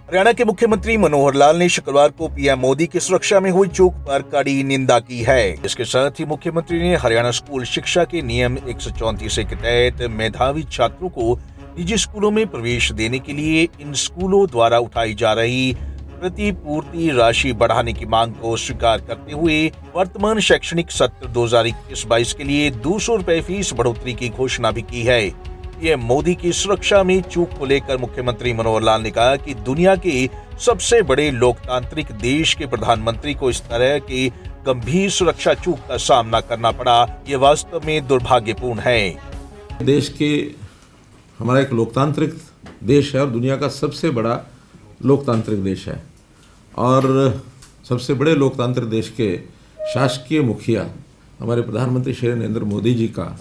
हरियाणा के मुख्यमंत्री मनोहर लाल ने शुक्रवार को पीएम मोदी की सुरक्षा में हुई चूक पर कड़ी निंदा की है। इसके साथ ही मुख्यमंत्री ने हरियाणा स्कूल शिक्षा के नियम 134 के तहत मेधावी छात्रों को निजी स्कूलों में प्रवेश देने के लिए इन स्कूलों द्वारा उठाई जा रही प्रतिपूर्ति राशि बढ़ाने की मांग को स्वीकार करते हुए वर्तमान शैक्षणिक सत्र 2021-22 के लिए 200 रुपए फीस बढ़ोतरी की घोषणा भी की है। पीएम मोदी की सुरक्षा में चूक को लेकर मुख्यमंत्री मनोहर लाल ने कहा कि दुनिया के सबसे बड़े लोकतांत्रिक देश के प्रधानमंत्री को इस तरह की गंभीर सुरक्षा चूक का सामना करना पड़ा, ये वास्तव में दुर्भाग्यपूर्ण है। देश के हमारा एक लोकतांत्रिक देश है और दुनिया का सबसे बड़ा लोकतांत्रिक देश है और सबसे बड़े लोकतांत्रिक देश के शासकीय मुखिया हमारे प्रधानमंत्री श्री नरेंद्र मोदी जी का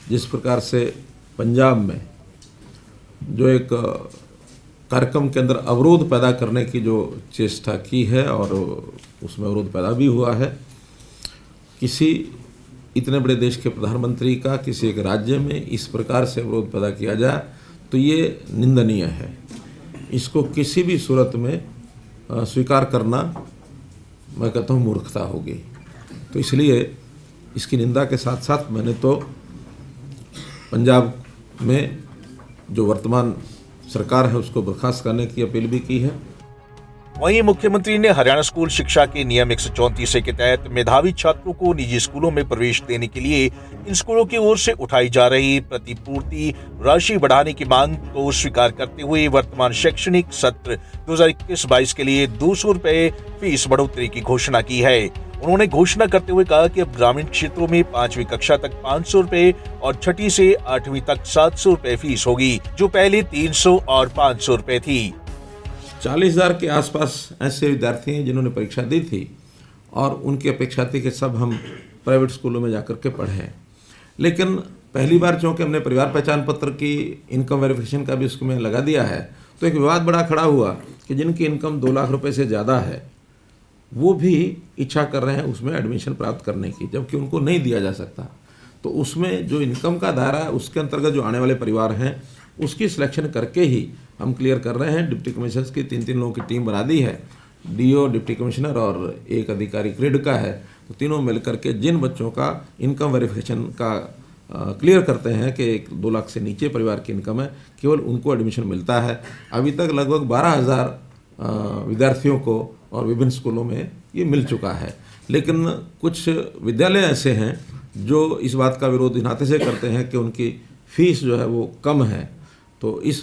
जिस प्रकार से पंजाब में जो एक कार्यक्रम के अंदर अवरोध पैदा करने की जो चेष्टा की है और उसमें अवरोध पैदा भी हुआ है, किसी इतने बड़े देश के प्रधानमंत्री का किसी एक राज्य में इस प्रकार से अवरोध पैदा किया जाए तो ये निंदनीय है। इसको किसी भी सूरत में स्वीकार करना मैं कहता हूँ मूर्खता होगी। तो इसलिए इसकी निंदा के साथ साथ मैंने तो पंजाब में जो वर्तमान सरकार है उसको बर्खास्त करने की अपील भी की है। वहीं मुख्यमंत्री ने हरियाणा स्कूल शिक्षा के नियम 134 के तहत मेधावी छात्रों को निजी स्कूलों में प्रवेश देने के लिए इन स्कूलों की ओर से उठाई जा रही प्रतिपूर्ति राशि बढ़ाने की मांग को स्वीकार करते हुए वर्तमान शैक्षणिक सत्र 2021-22 के लिए 200 रुपए फीस बढ़ोतरी की घोषणा की है। उन्होंने घोषणा करते हुए कहा कि अब ग्रामीण क्षेत्रों में 5वीं कक्षा तक 500 रुपए और 6ठी से 8वीं तक 700 रुपए फीस होगी, जो पहले 300 और 500 रुपए थी। 40,000 के आसपास ऐसे विद्यार्थी हैं जिन्होंने परीक्षा दी थी और उनकी अपेक्षा थी कि सब हम प्राइवेट स्कूलों में जाकर के पढ़ें, लेकिन पहली बार चूँकि हमने परिवार पहचान पत्र की इनकम वेरिफिकेशन का भी उसमें लगा दिया है तो एक विवाद बड़ा खड़ा हुआ कि जिनकी इनकम 2 लाख रुपए से ज़्यादा है वो भी इच्छा कर रहे हैं उसमें एडमिशन प्राप्त करने की, जबकि उनको नहीं दिया जा सकता। तो उसमें जो इनकम का दायरा है उसके अंतर्गत जो आने वाले परिवार हैं उसकी सिलेक्शन करके ही हम क्लियर कर रहे हैं। डिप्टी कमिश्नर्स की 3 लोगों की टीम बना दी है, डीओ, डिप्टी कमिश्नर और एक अधिकारी ग्रिड का है। तो तीनों मिलकर के जिन बच्चों का इनकम वेरिफिकेशन का क्लियर करते हैं कि 2 लाख से नीचे परिवार की इनकम है, केवल उनको एडमिशन मिलता है। अभी तक लगभग 12,000 विद्यार्थियों को और विभिन्न स्कूलों में ये मिल चुका है, लेकिन कुछ विद्यालय ऐसे हैं जो इस बात का विरोध नाते से करते हैं कि उनकी फ़ीस जो है वो कम है। तो इस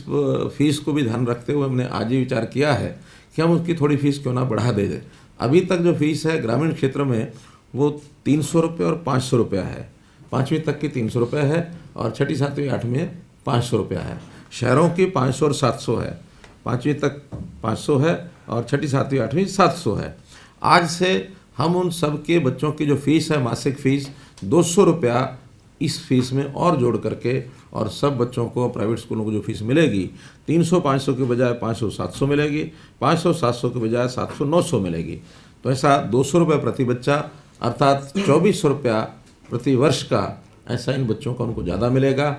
फीस को भी ध्यान रखते हुए हमने आज ही विचार किया है कि हम उसकी थोड़ी फीस क्यों ना बढ़ा दे दें। अभी तक जो फीस है ग्रामीण क्षेत्र में वो 300 रुपये और 500 रुपया है। 5वीं तक की 300 रुपये है और 6ठी 7वीं 8वीं में 500 रुपया है। शहरों की 500 और 700 है, 5वीं तक 500 है और 6ठी 7वीं 8वीं 700 है। आज से हम उन सब के बच्चों की जो फीस है मासिक फ़ीस 200 रुपया इस फीस में और जोड़ करके और सब बच्चों को प्राइवेट स्कूलों को जो फीस मिलेगी 300-500 के बजाय 500-700 मिलेगी, 500-700 के बजाय 700-900 मिलेगी। तो ऐसा 200 रुपये प्रति बच्चा अर्थात 2400 रुपया प्रति वर्ष का ऐसा इन बच्चों का उनको ज़्यादा मिलेगा।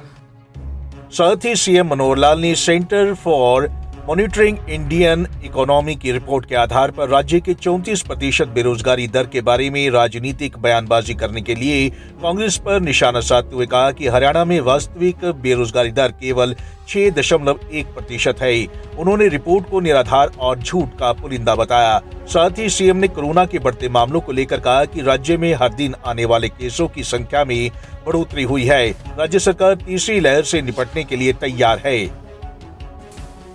साथ ही सीएम मनोहर लाल ने centre for monitoring Indian economy की रिपोर्ट के आधार पर राज्य के 34% बेरोजगारी दर के बारे में राजनीतिक बयानबाजी करने के लिए कांग्रेस पर निशाना साधते हुए कहा कि हरियाणा में वास्तविक बेरोजगारी दर केवल 6.1% है। उन्होंने रिपोर्ट को निराधार और झूठ का पुलिंदा बताया। साथ ही सीएम ने कोरोना के बढ़ते मामलों को लेकर कहा कि राज्य में हर दिन आने वाले केसों की संख्या में बढ़ोतरी हुई है। राज्य सरकार तीसरी लहर से निपटने के लिए तैयार है।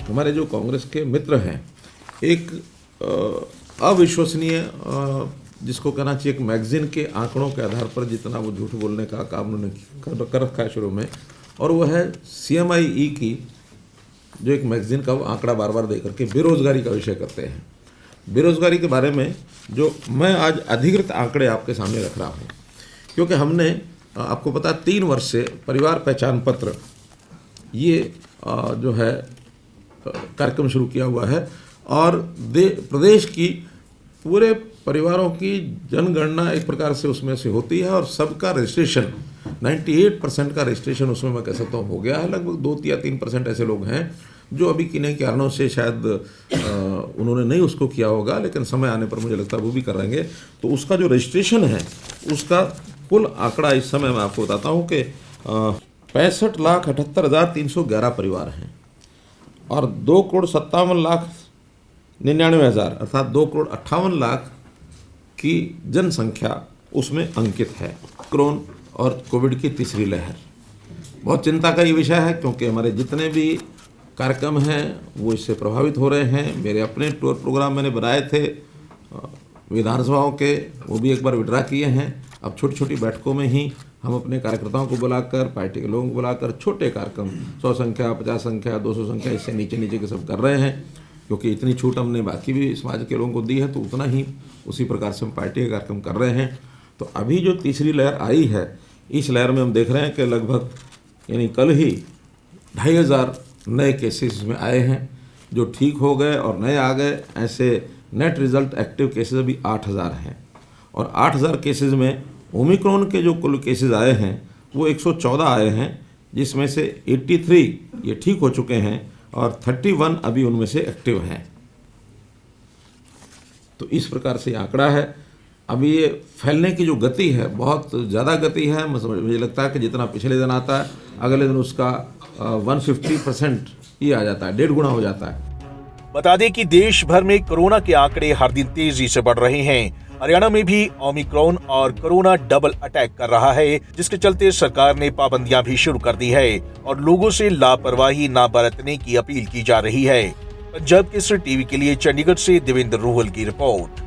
हमारे जो कांग्रेस के मित्र हैं एक अविश्वसनीय जिसको कहना चाहिए एक मैगजीन के आंकड़ों के आधार पर जितना वो झूठ बोलने का काम उन्होंने कर रखा है शुरू में, और वो है CMIE की जो एक मैगजीन का वो आंकड़ा बार बार दे करके बेरोजगारी का विषय करते हैं। बेरोजगारी के बारे में जो मैं आज अधिकृत आंकड़े आपके सामने रख रहा हूँ, क्योंकि हमने आपको पता 3 वर्ष से परिवार पहचान पत्र ये जो है कार्यक्रम शुरू किया हुआ है और प्रदेश की पूरे परिवारों की जनगणना एक प्रकार से उसमें से होती है और सबका रजिस्ट्रेशन 98% का रजिस्ट्रेशन उसमें मैं कह सकता हूँ हो गया है। लगभग 2 या 3% ऐसे लोग हैं जो अभी किन्हीं कारणों से शायद उन्होंने नहीं उसको किया होगा, लेकिन समय आने पर मुझे लगता है वो भी करेंगे। तो उसका जो रजिस्ट्रेशन है उसका कुल आंकड़ा इस समय मैं आपको बताता हूँ कि 65,78,311 परिवार हैं और 2,57,99,000 अर्थात 2,58,00,000 की जनसंख्या उसमें अंकित है। कोरोना और कोविड की तीसरी लहर बहुत चिंता का ये विषय है, क्योंकि हमारे जितने भी कार्यक्रम हैं वो इससे प्रभावित हो रहे हैं। मेरे अपने टूर प्रोग्राम मैंने बनाए थे विधानसभाओं के, वो भी एक बार विड्रा किए हैं। अब छोटी छोटी बैठकों में ही हम अपने कार्यकर्ताओं को बुलाकर, पार्टी के लोगों को बुलाकर छोटे कार्यक्रम 100 संख्या, 50 संख्या, 200 संख्या, इससे नीचे नीचे के सब कर रहे हैं, क्योंकि इतनी छूट हमने बाकी भी समाज के लोगों को दी है, तो उतना ही उसी प्रकार से हम पार्टी के कार्यक्रम कर रहे हैं। तो अभी जो तीसरी लहर आई है, इस लहर में हम देख रहे हैं कि लगभग यानी कल ही 2,500 नए केसेस में आए हैं जो ठीक हो गए और नए आ गए। ऐसे नेट रिजल्ट एक्टिव केसेस अभी 8,000 हैं और 8,000 केसेस में ओमिक्रॉन के जो कुल केसेस आए हैं वो 114 आए हैं, जिसमें से 83 ये ठीक हो चुके हैं और 31 अभी उनमें से एक्टिव हैं। तो इस प्रकार से आंकड़ा है। अभी ये फैलने की जो गति है बहुत ज़्यादा गति है। मुझे लगता है कि जितना पिछले दिन आता है अगले दिन उसका 150% ही आ जाता है, 1.5 गुना हो जाता है। बता दें कि देश भर में कोरोना के आंकड़े हर दिन तेजी से बढ़ रहे हैं। हरियाणा में भी ओमिक्रॉन और कोरोना डबल अटैक कर रहा है, जिसके चलते सरकार ने पाबंदियां भी शुरू कर दी है और लोगों से लापरवाही न बरतने की अपील की जा रही है। पंजाब केसरी टीवी के लिए चंडीगढ़ से देवेंद्र रोहल की रिपोर्ट।